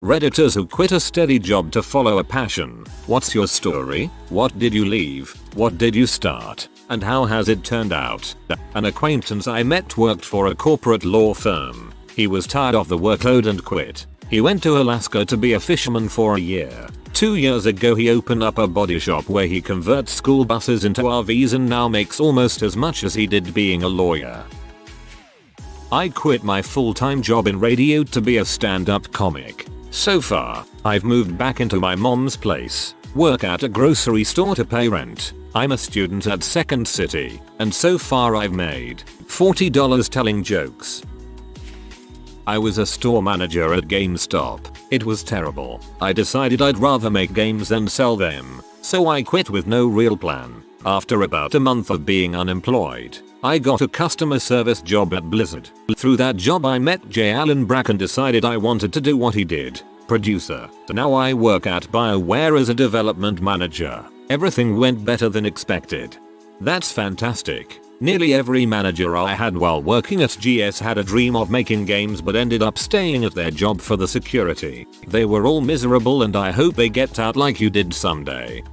Redditors who quit a steady job to follow a passion. What's your story? What did you leave? What did you start? And how has it turned out? An acquaintance I met worked for a corporate law firm. He was tired of the workload and quit. He went to Alaska to be a fisherman for a year. 2 years ago he opened up a body shop where he converts school buses into RVs and now makes almost as much as he did being a lawyer. I quit my full-time job in radio to be a stand-up comic. So far, I've moved back into my mom's place, work at a grocery store to pay rent. I'm a student at Second City, and so far I've made $40 telling jokes. I was a store manager at GameStop. It was terrible. I decided I'd rather make games than sell them, so I quit with no real plan. After about a month of being unemployed, I got a customer service job at Blizzard. Through that job I met J. Allen Brack and decided I wanted to do what he did. Producer. Now I work at BioWare as a development manager. Everything went better than expected. That's fantastic. Nearly every manager I had while working at GS had a dream of making games but ended up staying at their job for the security. They were all miserable and I hope they get out like you did someday.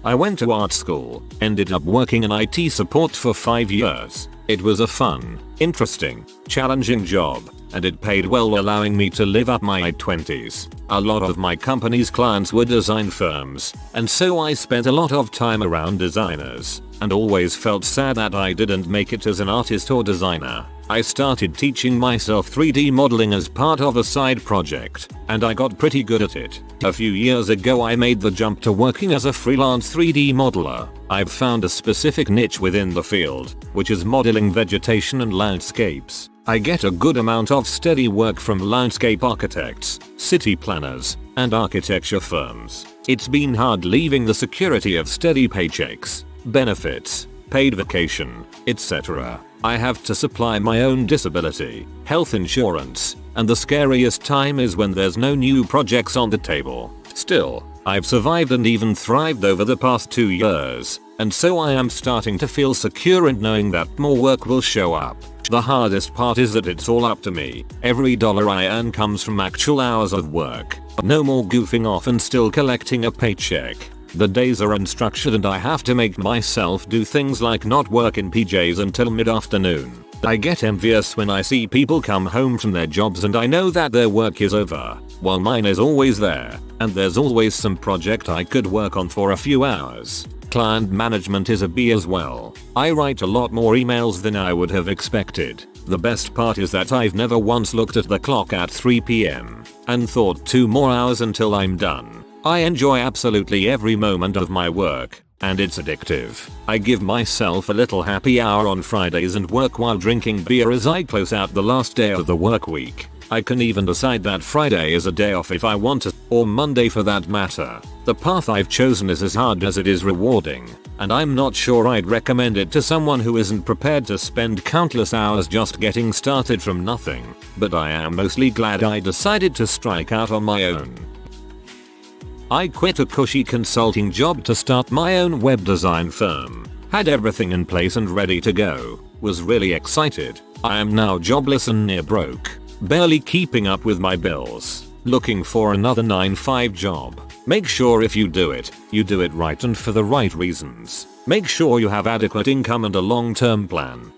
I went to art school, ended up working in IT support for 5 years. It was a fun, interesting, challenging job, and it paid well, allowing me to live up my 20s. A lot of my company's clients were design firms, and so I spent a lot of time around designers, and always felt sad that I didn't make it as an artist or designer. I started teaching myself 3D modeling as part of a side project, and I got pretty good at it. A few years ago I made the jump to working as a freelance 3D modeler. I've found a specific niche within the field, which is modeling vegetation and landscapes. I get a good amount of steady work from landscape architects, city planners, and architecture firms. It's been hard leaving the security of steady paychecks, benefits, paid vacation, etc. I have to supply my own disability, health insurance, and the scariest time is when there's no new projects on the table. Still, I've survived and even thrived over the past 2 years, and so I am starting to feel secure and knowing that more work will show up. The hardest part is that it's all up to me. Every dollar I earn comes from actual hours of work. No more goofing off and still collecting a paycheck. The days are unstructured and I have to make myself do things like not work in PJs until mid-afternoon. I get envious when I see people come home from their jobs and I know that their work is over, while mine is always there, and there's always some project I could work on for a few hours. Client management is a B as well. I write a lot more emails than I would have expected. The best part is that I've never once looked at the clock at 3 PM and thought 2 more hours until I'm done. I enjoy absolutely every moment of my work, and it's addictive. I give myself a little happy hour on Fridays and work while drinking beer as I close out the last day of the work week. I can even decide that Friday is a day off if I want to, or Monday for that matter. The path I've chosen is as hard as it is rewarding, and I'm not sure I'd recommend it to someone who isn't prepared to spend countless hours just getting started from nothing, but I am mostly glad I decided to strike out on my own. I quit a cushy consulting job to start my own web design firm. Had everything in place and ready to go. Was really excited. I am now jobless and near broke. Barely keeping up with my bills. Looking for another 9-5 job. Make sure if you do it right and for the right reasons. Make sure you have adequate income and a long-term plan.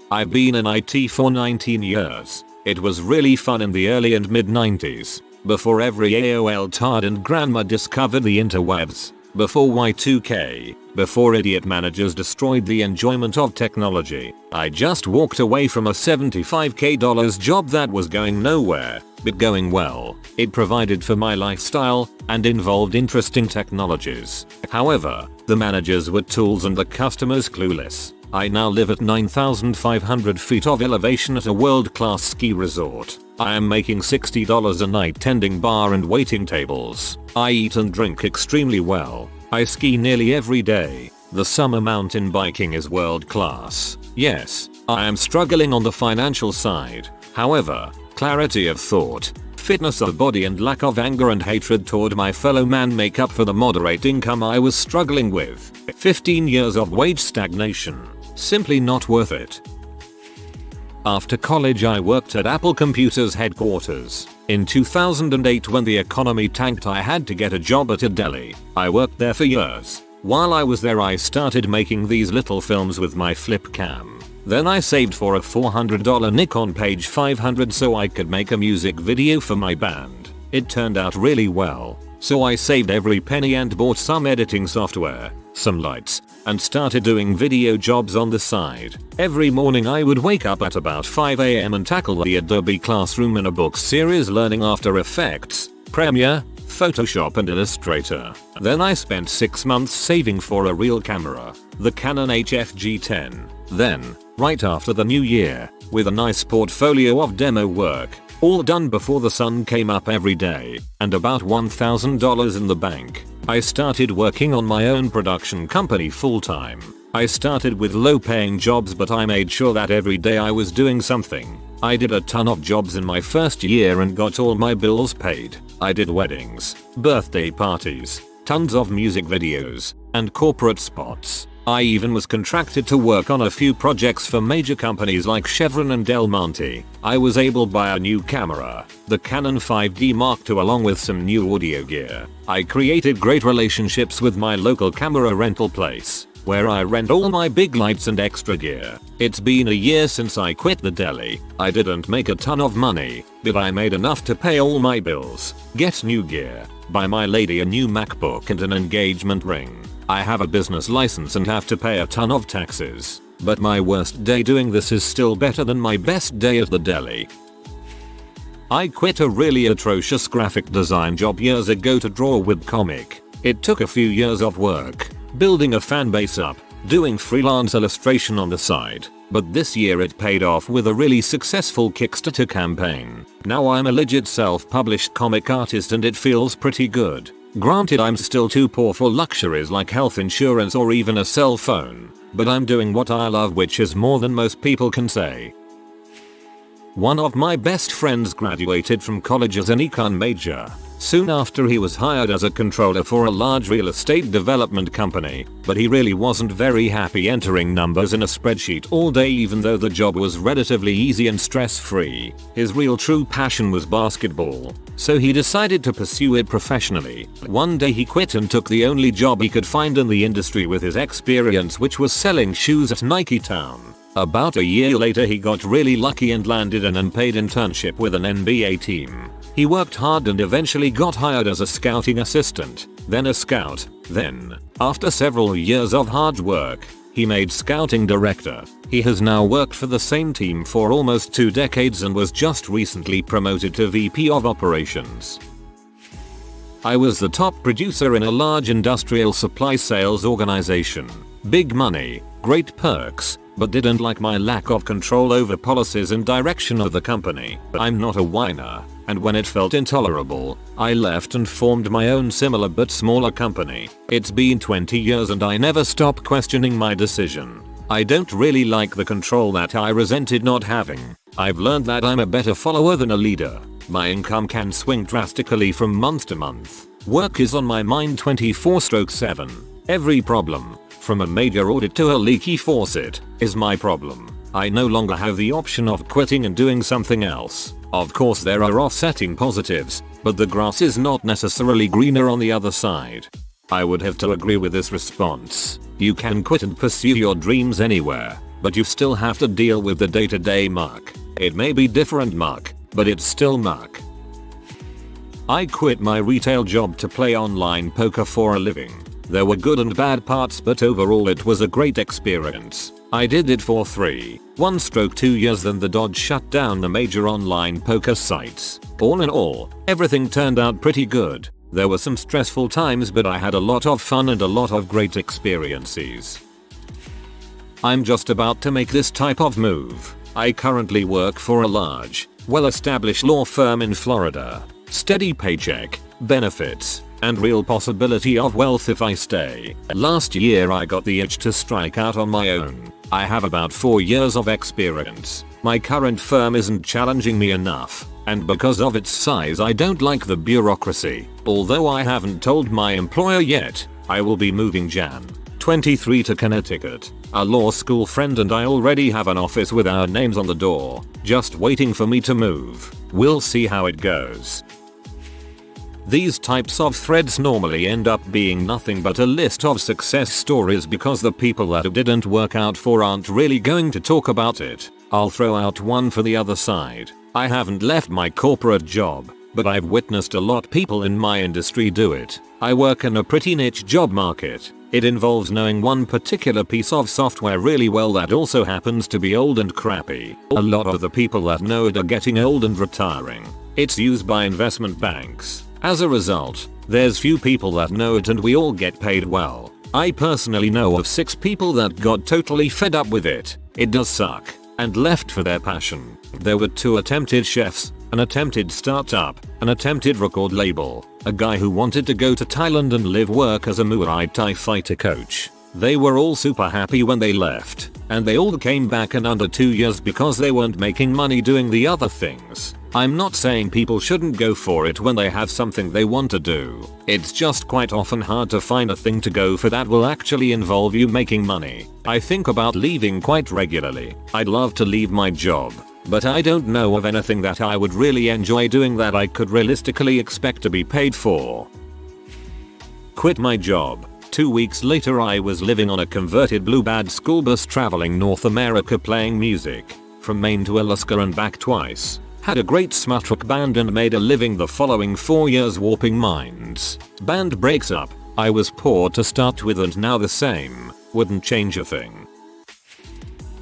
I've been in IT for 19 years. It was really fun in the early and mid-90s. Before every AOL tard and grandma discovered the interwebs. Before Y2K. Before idiot managers destroyed the enjoyment of technology. I just walked away from a $75k job that was going nowhere, but going well. It provided for my lifestyle and involved interesting technologies. However, the managers were tools and the customers clueless. I now live at 9,500 feet of elevation at a world-class ski resort. I am making $60 a night tending bar and waiting tables. I eat and drink extremely well. I ski nearly every day. The summer mountain biking is world class. Yes, I am struggling on the financial side. However, clarity of thought, fitness of body and lack of anger and hatred toward my fellow man make up for the moderate income I was struggling with. 15 years of wage stagnation. Simply not worth it. After college I worked at Apple Computers headquarters. In 2008 when the economy tanked I had to get a job at a deli. I worked there for years. While I was there I started making these little films with my flip cam. Then I saved for a $400 Nikon Page 500 so I could make a music video for my band. It turned out really well. So I saved every penny and bought some editing software, some lights, and started doing video jobs on the side. Every morning I would wake up at about 5 AM and tackle the Adobe Classroom in a book series learning After Effects, Premiere, Photoshop and Illustrator. Then I spent 6 months saving for a real camera, the Canon HFG10. Then, right after the new year, with a nice portfolio of demo work, all done before the sun came up every day, and about $1,000 in the bank, I started working on my own production company full-time. I started with low-paying jobs but I made sure that every day I was doing something. I did a ton of jobs in my first year and got all my bills paid. I did weddings, birthday parties, tons of music videos, and corporate spots. I even was contracted to work on a few projects for major companies like Chevron and Del Monte. I was able to buy a new camera, the Canon 5D Mark II, along with some new audio gear. I created great relationships with my local camera rental place, where I rent all my big lights and extra gear. It's been a year since I quit the deli. I didn't make a ton of money, but I made enough to pay all my bills, get new gear, buy my lady a new MacBook and an engagement ring. I have a business license and have to pay a ton of taxes. But my worst day doing this is still better than my best day at the deli. I quit a really atrocious graphic design job years ago to draw a webcomic. It took a few years of work, building a fan base up, doing freelance illustration on the side, but this year it paid off with a really successful Kickstarter campaign. Now I'm a legit self-published comic artist and it feels pretty good. Granted I'm still too poor for luxuries like health insurance or even a cell phone, but I'm doing what I love, which is more than most people can say. One of my best friends graduated from college as an econ major. Soon after he was hired as a controller for a large real estate development company, but he really wasn't very happy entering numbers in a spreadsheet all day even though the job was relatively easy and stress-free. His real true passion was basketball, so he decided to pursue it professionally. One day he quit and took the only job he could find in the industry with his experience, which was selling shoes at Nike Town. About a year later he got really lucky and landed an unpaid internship with an NBA team. He worked hard and eventually got hired as a scouting assistant, then a scout, then, after several years of hard work, he made scouting director. He has now worked for the same team for almost 2 decades and was just recently promoted to VP of operations. I was the top producer in a large industrial supply sales organization. Big money, great perks, but didn't like my lack of control over policies and direction of the company. I'm not a whiner, and when it felt intolerable, I left and formed my own similar but smaller company. It's been 20 years and I never stop questioning my decision. I don't really like the control that I resented not having. I've learned that I'm a better follower than a leader. My income can swing drastically from month to month. Work is on my mind 24/7. Every problem, from a major audit to a leaky faucet, is my problem. I no longer have the option of quitting and doing something else. Of course there are offsetting positives, but the grass is not necessarily greener on the other side. I would have to agree with this response. You can quit and pursue your dreams anywhere, but you still have to deal with the day-to-day muck. It may be different muck, but it's still muck. I quit my retail job to play online poker for a living. There were good and bad parts, but overall it was a great experience. I did it for 1.2 years, then the Dodge shut down the major online poker sites. All in all, everything turned out pretty good. There were some stressful times, but I had a lot of fun and a lot of great experiences. I'm just about to make this type of move. I currently work for a large, well-established law firm in Florida. Steady paycheck, benefits, and real possibility of wealth if I stay. Last year I got the itch to strike out on my own. I have about 4 years of experience. My current firm isn't challenging me enough, and because of its size I don't like the bureaucracy. Although I haven't told my employer yet, I will be moving Jan 23 to Connecticut. A law school friend and I already have an office with our names on the door, just waiting for me to move. We'll see how it goes. These types of threads normally end up being nothing but a list of success stories because the people that it didn't work out for aren't really going to talk about it. I'll throw out one for the other side. I haven't left my corporate job, but I've witnessed a lot people in my industry do it. I work in a pretty niche job market. It involves knowing one particular piece of software really well that also happens to be old and crappy. A lot of the people that know it are getting old and retiring. It's used by investment banks. As a result, there's few people that know it and we all get paid well. I personally know of 6 people that got totally fed up with it. It does suck. And left for their passion. There were 2 attempted chefs, an attempted startup, an attempted record label, a guy who wanted to go to Thailand and work as a Muay Thai fighter coach. They were all super happy when they left, and they all came back in under 2 years because they weren't making money doing the other things. I'm not saying people shouldn't go for it when they have something they want to do. It's just quite often hard to find a thing to go for that will actually involve you making money. I think about leaving quite regularly. I'd love to leave my job, but I don't know of anything that I would really enjoy doing that I could realistically expect to be paid for. Quit my job. 2 weeks later I was living on a converted blue badge school bus traveling North America playing music, from Maine to Alaska and back twice. Had a great smut rock band and made a living the following 4 years warping minds. Band breaks up. I was poor to start with and now the same. Wouldn't change a thing.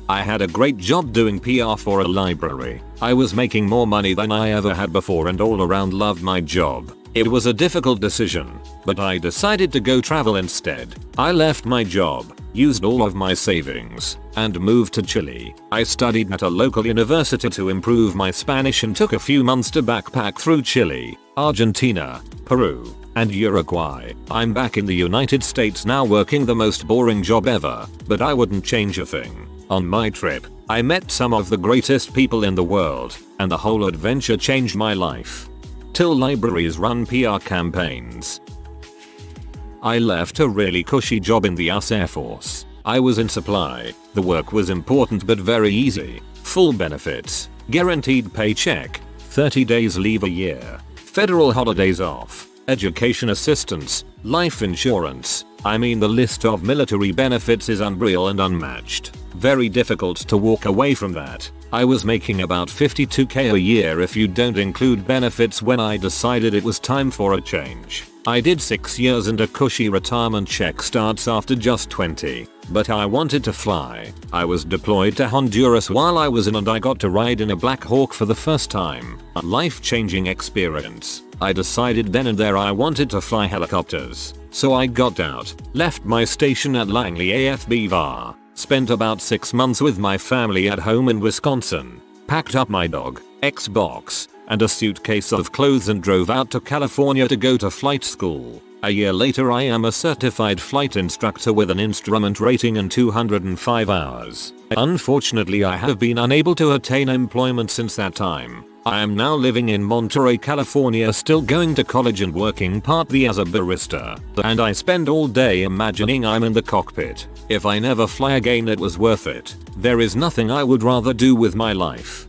I had a great job doing PR for a library. I was making more money than I ever had before and all around loved my job. It was a difficult decision, but I decided to go travel instead. I left my job, used all of my savings, and moved to Chile. I studied at a local university to improve my Spanish and took a few months to backpack through Chile, Argentina, Peru, and Uruguay. I'm back in the United States now working the most boring job ever, but I wouldn't change a thing. On my trip, I met some of the greatest people in the world, and the whole adventure changed my life. Till libraries run PR campaigns. I left a really cushy job in the US Air Force. I was in supply. The work was important but very easy. Full benefits, guaranteed paycheck, 30 days leave a year, federal holidays off, education assistance, life insurance. I mean the list of military benefits is unreal and unmatched. Very difficult to walk away from that. I was making about $52k a year if you don't include benefits when I decided it was time for a change. I did 6 years and a cushy retirement check starts after just 20. But I wanted to fly. I was deployed to Honduras while I was in and I got to ride in a Black Hawk for the first time. A life-changing experience. I decided then and there I wanted to fly helicopters. So I got out, left my station at Langley AFB-VAR, spent about 6 months with my family at home in Wisconsin, packed up my dog, Xbox, and a suitcase of clothes and drove out to California to go to flight school. A year later I am a certified flight instructor with an instrument rating and 205 hours. Unfortunately I have been unable to attain employment since that time. I am now living in Monterey, California, still going to college and working partly as a barista. And I spend all day imagining I'm in the cockpit. If I never fly again it was worth it. There is nothing I would rather do with my life.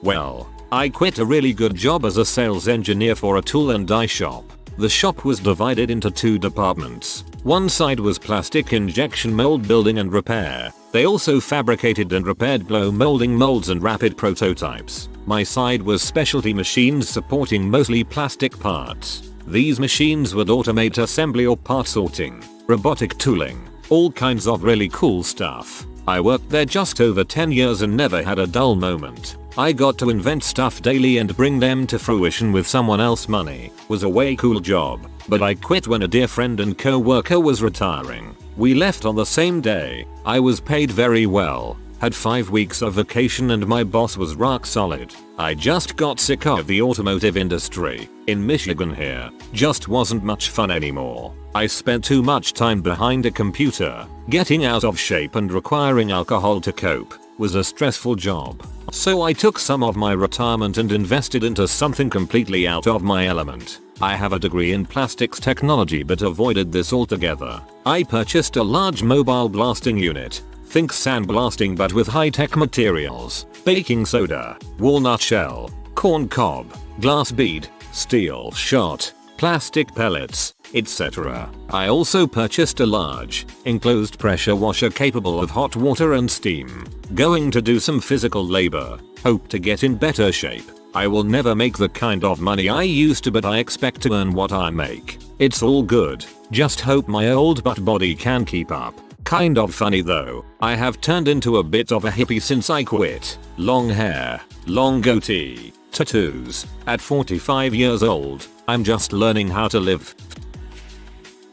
Well, I quit a really good job as a sales engineer for a tool and die shop. The shop was divided into 2 departments. One side was plastic injection mold building and repair. They also fabricated and repaired blow molding molds and rapid prototypes. My side was specialty machines supporting mostly plastic parts. These machines would automate assembly or part sorting, robotic tooling, all kinds of really cool stuff. I worked there just over 10 years and never had a dull moment. I got to invent stuff daily and bring them to fruition with someone else's money. Was a way cool job, but I quit when a dear friend and co-worker was retiring. We left on the same day. I was paid very well, had 5 weeks of vacation and my boss was rock solid. I just got sick of the automotive industry. In Michigan here, just wasn't much fun anymore. I spent too much time behind a computer, getting out of shape and requiring alcohol to cope. Was a stressful job. So I took some of my retirement and invested into something completely out of my element. I have a degree in plastics technology but avoided this altogether. I purchased a large mobile blasting unit. Think sandblasting but with high-tech materials. Baking soda, walnut shell, corn cob, glass bead, steel shot, plastic pellets, etc. I also purchased a large, enclosed pressure washer capable of hot water and steam. Going to do some physical labor. Hope to get in better shape. I will never make the kind of money I used to, but I expect to earn what I make. It's all good. Just hope my old butt body can keep up. Kind of funny though, I have turned into a bit of a hippie since I quit. Long hair, long goatee, tattoos. At 45 years old, I'm just learning how to live.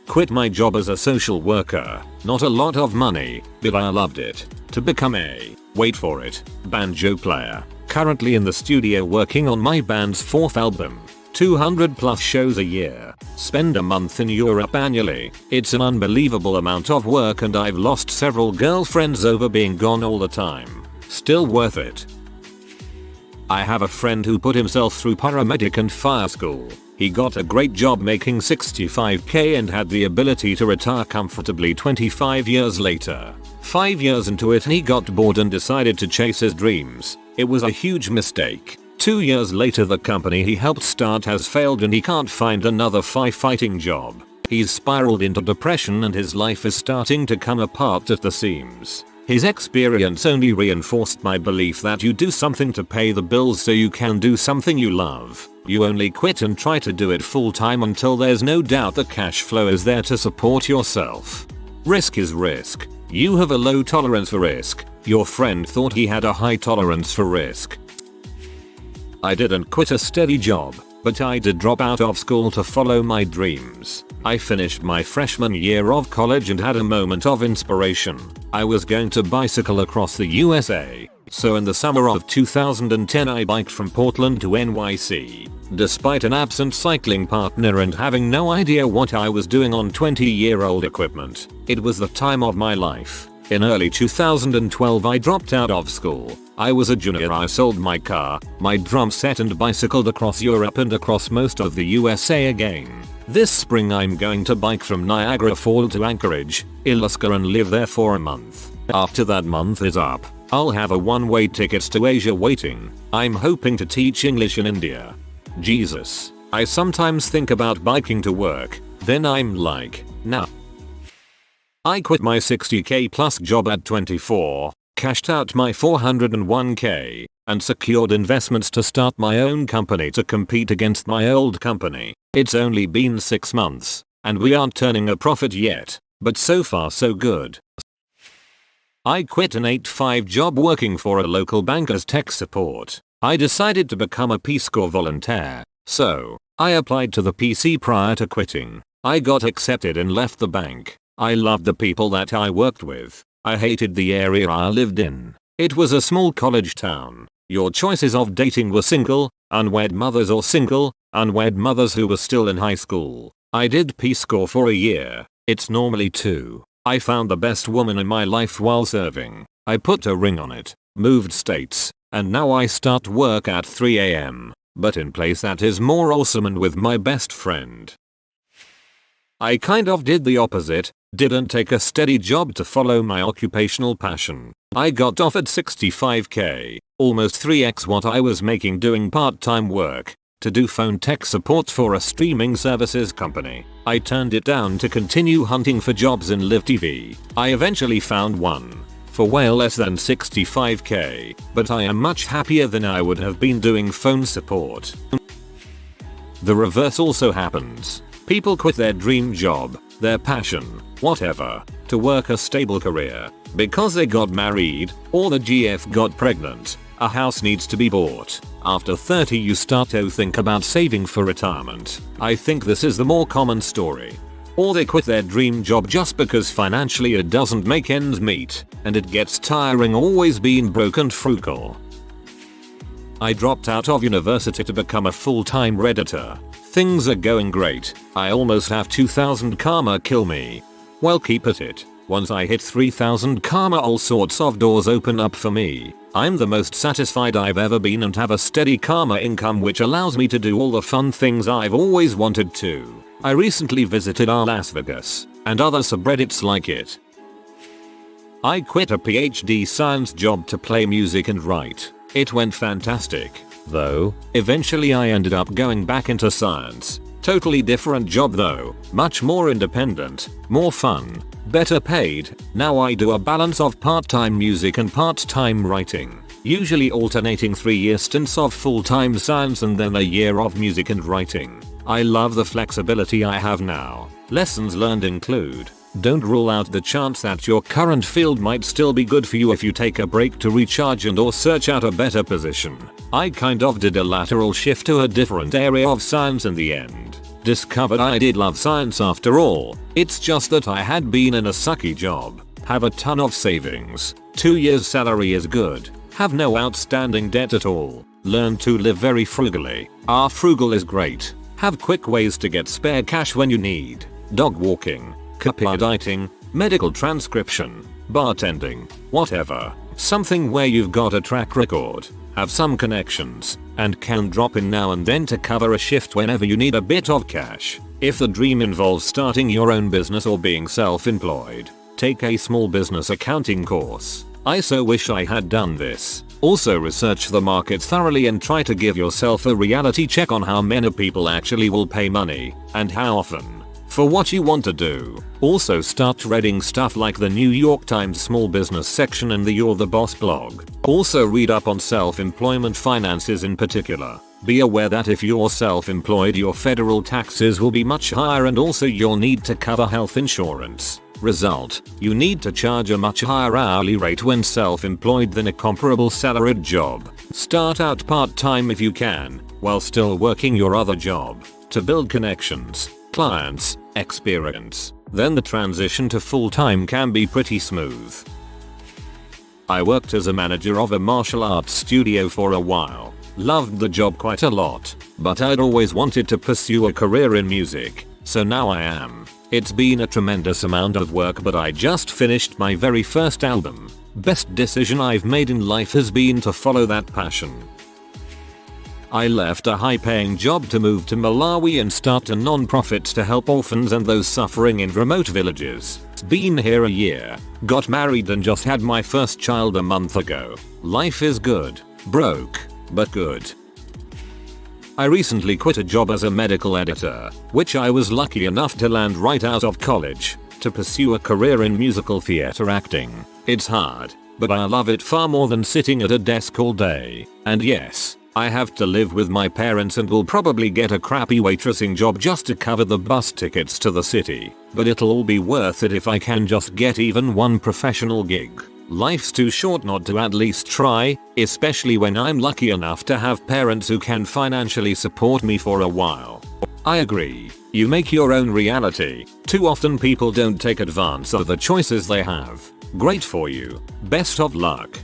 Quit my job as a social worker. Not a lot of money, but I loved it. To become a, wait for it, banjo player. Currently in the studio working on my band's 4th album. 200 plus shows a year. Spend a month in Europe annually. It's an unbelievable amount of work and I've lost several girlfriends over being gone all the time. Still worth it. I have a friend who put himself through paramedic and fire school. He got a great job making $65k and had the ability to retire comfortably 25 years later. 5 years into it he got bored and decided to chase his dreams. It was a huge mistake. 2 years later the company he helped start has failed and he can't find another firefighting job. He's spiraled into depression and his life is starting to come apart at the seams. His experience only reinforced my belief that you do something to pay the bills so you can do something you love. You only quit and try to do it full time until there's no doubt the cash flow is there to support yourself. Risk is risk. You have a low tolerance for risk. Your friend thought he had a high tolerance for risk. I didn't quit a steady job, but I did drop out of school to follow my dreams. I finished my freshman year of college and had a moment of inspiration. I was going to bicycle across the USA. So in the summer of 2010 I biked from Portland to NYC. Despite an absent cycling partner and having no idea what I was doing on 20-year-old equipment, it was the time of my life. In early 2012 I dropped out of school. I was a junior. I sold my car, my drum set and bicycled across Europe and across most of the USA again. This spring I'm going to bike from Niagara Falls to Anchorage, Alaska and live there for a month. After that month is up, I'll have a one-way tickets to Asia waiting. I'm hoping to teach English in India. Jesus. I sometimes think about biking to work, then I'm like, nah. I quit my 60k plus job at 24, cashed out my 401k, and secured investments to start my own company to compete against my old company. It's only been 6 months, and we aren't turning a profit yet, but so far so good. I quit an 8-to-5 job working for a local bank as tech support. I decided to become a Peace Corps volunteer, so I applied to the PC prior to quitting. I got accepted and left the bank. I loved the people that I worked with. I hated the area I lived in. It was a small college town. Your choices of dating were single, unwed mothers or single, unwed mothers who were still in high school. I did Peace Corps for a year. It's normally 2. I found the best woman in my life while serving. I put a ring on it, moved states, and now I start work at 3 AM. But in place that is more awesome and with my best friend. I kind of did the opposite, didn't take a steady job to follow my occupational passion. I got offered 65k, almost 3x what I was making doing part-time work, to do phone tech support for a streaming services company. I turned it down to continue hunting for jobs in live TV. I eventually found one, for way less than 65k, but I am much happier than I would have been doing phone support. The reverse also happens. People quit their dream job, their passion, whatever, to work a stable career, because they got married, or the GF got pregnant, a house needs to be bought. After 30 you start to think about saving for retirement. I think this is the more common story. Or they quit their dream job just because financially it doesn't make ends meet, and it gets tiring always being broke and frugal. I dropped out of university to become a full-time Redditor. Things are going great. I almost have 2,000 karma kill me. Well, keep at it. Once I hit 3,000 karma all sorts of doors open up for me. I'm the most satisfied I've ever been and have a steady karma income which allows me to do all the fun things I've always wanted to. I recently visited Las Vegas and other subreddits like it. I quit a PhD science job to play music and write. It went fantastic, though. Eventually I ended up going back into science. Totally different job though, much more independent, more fun, better paid. Now I do a balance of part-time music and part-time writing, usually alternating 3-year stints of full-time science and then a year of music and writing. I love the flexibility I have now. Lessons learned include: don't rule out the chance that your current field might still be good for you if you take a break to recharge and or search out a better position. I kind of did a lateral shift to a different area of science in the end. Discovered I did love science after all. It's just that I had been in a sucky job. Have a ton of savings. 2 years salary is good. Have no outstanding debt at all. Learn to live very frugally. Frugal is great. Have quick ways to get spare cash when you need. Dog walking, copywriting, medical transcription, bartending, whatever. Something where you've got a track record, have some connections, and can drop in now and then to cover a shift whenever you need a bit of cash. If the dream involves starting your own business or being self-employed, take a small business accounting course. I so wish I had done this. Also research the market thoroughly and try to give yourself a reality check on how many people actually will pay money, and how often, for what you want to do. Also start reading stuff like the New York Times small business section and the You're the Boss blog. Also read up on self-employment finances in particular. Be aware that if you're self-employed your federal taxes will be much higher and also you'll need to cover health insurance. Result, you need to charge a much higher hourly rate when self-employed than a comparable salaried job. Start out part-time if you can, while still working your other job, to build connections, clients, experience. Then the transition to full-time can be pretty smooth. I worked as a manager of a martial arts studio for a while. Loved the job quite a lot, but I'd always wanted to pursue a career in music, so now I am. It's been a tremendous amount of work, but I just finished my very first album. Best decision I've made in life has been to follow that passion. I left a high-paying job to move to Malawi and start a non-profit to help orphans and those suffering in remote villages. Been here a year, got married and just had my first child a month ago. Life is good. Broke, but good. I recently quit a job as a medical editor, which I was lucky enough to land right out of college, to pursue a career in musical theater acting. It's hard, but I love it far more than sitting at a desk all day. And yes, I have to live with my parents and will probably get a crappy waitressing job just to cover the bus tickets to the city, but it'll all be worth it if I can just get even one professional gig. Life's too short not to at least try, especially when I'm lucky enough to have parents who can financially support me for a while. I agree. You make your own reality. Too often people don't take advantage of the choices they have. Great for you. Best of luck.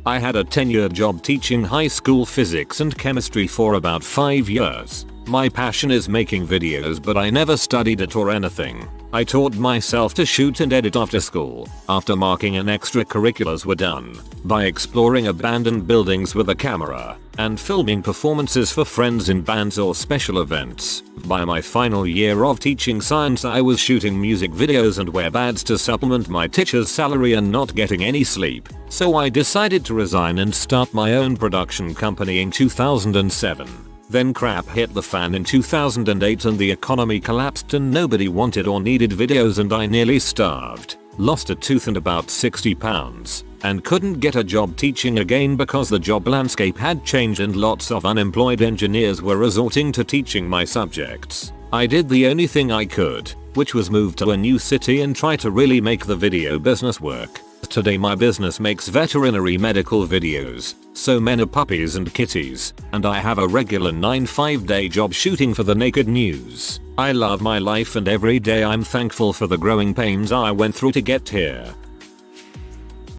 I had a 10-year job teaching high school physics and chemistry for about 5 years. My passion is making videos, but I never studied it or anything. I taught myself to shoot and edit after school, after marking and extracurriculars were done, by exploring abandoned buildings with a camera, and filming performances for friends in bands or special events. By my final year of teaching science I was shooting music videos and web ads to supplement my teacher's salary and not getting any sleep, so I decided to resign and start my own production company in 2007. Then crap hit the fan in 2008 and the economy collapsed and nobody wanted or needed videos and I nearly starved, lost a tooth and about 60 pounds, and couldn't get a job teaching again because the job landscape had changed and lots of unemployed engineers were resorting to teaching my subjects. I did the only thing I could, which was move to a new city and try to really make the video business work. Today my business makes veterinary medical videos, so many puppies and kitties, and I have a regular 9-5-day job shooting for the Naked News. I love my life and every day I'm thankful for the growing pains I went through to get here.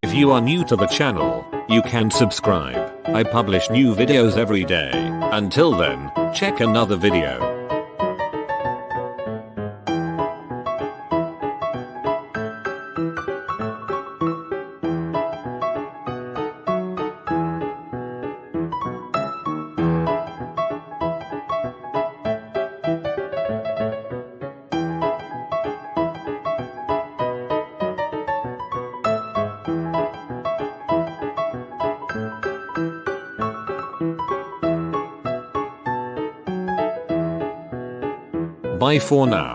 If you are new to the channel, you can subscribe. I publish new videos every day. Until then, check another video. Bye for now.